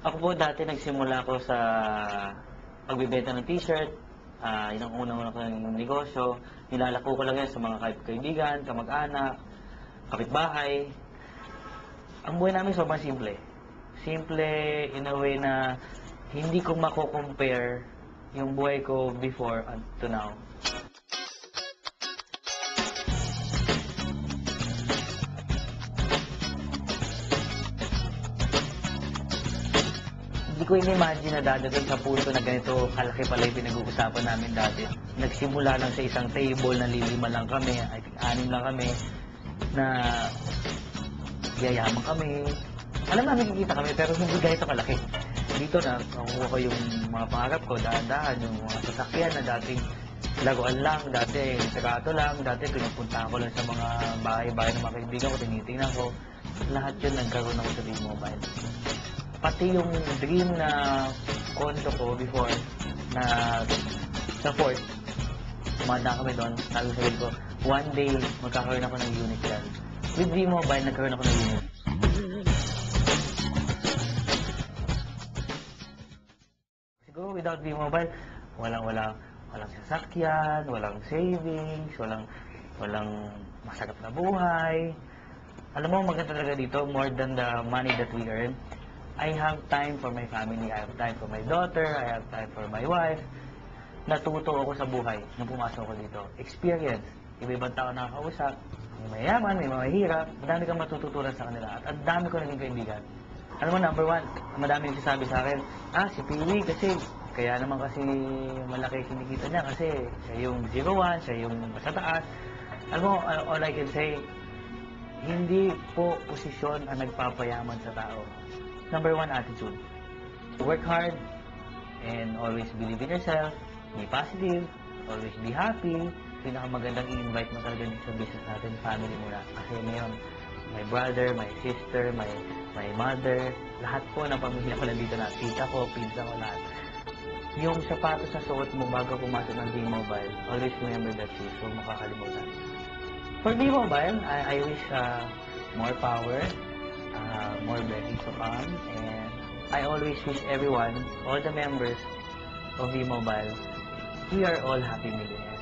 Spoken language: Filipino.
Ako po dati nagsimula ako sa pagbebenta ng t-shirt. Yun ang unang-unang kong negosyo. Nilalako ko lang yan sa mga kaibigan, kamag-anak, kapitbahay. Ang buhay namin sobrang simple. Simple in a way na hindi ko mako-compare yung buhay ko before and to now. Hindi ko in-imagine na dadating sa punto na ganito kalaki pala yung pinag-uusapan namin dati. Nagsimula lang sa isang table na lilima lang kami, I think 6 lang kami, na yayaman kami. Alam namin kikita kami pero hindi ganito kalaki. Dito na nakuha ko yung mga pangarap ko, dahan-dahan, yung mga sasakyan na dating laruan lang, dati trato lang, dati pinupuntahan ko lang sa mga bahay-bahay ng mga kaibigan ko, tinitingnan ko. Lahat yun nagkaroon ako sa V-Mobile. Pati yung dream na condo ko before na sa Fort, kumanda kami doon, sabi ko, one day magkakaroon ako ng unit yan. With V-Mobile, nagkaroon ako ng unit. Siguro without V-Mobile, walang sasakyan, walang savings, walang masarap na buhay. Alam mo, maganda talaga dito, more than the money that we earn, I have time for my family, I have time for my daughter, I have time for my wife. Natuto ako sa buhay nung pumasok ako dito. Experience. Iba-ibang tao nakakausap. May mayaman, may mahihirap. Madami kang matututunan sa kanila. At ang dami ko naging kaibigan. Alam mo, number one, madami nagsasabi sa akin, si Piwi kasi, kaya naman kasi malaki kinikita niya kasi siya yung 01, siya yung sa taas. Alam mo, all I can say, hindi po posisyon ang nagpapayaman sa tao. Number one, attitude. Work hard and always believe in yourself. Be positive. Always be happy. Pinakamagandang i-invite mo talaga sa business natin, family muna. Kasi ngayon, my brother, my sister, my mother, lahat po ng pamilya ko nandito na. Tita ko, pinsa ko, lahat. Yung sapatos na suot mo bago pumasok ng V-Mobile, always remember that shoes. Huwag makakalimutan. For V-Mobile, I wish more power, more blessings to come, and I always wish everyone, all the members of V-Mobile, we are all happy millionaires.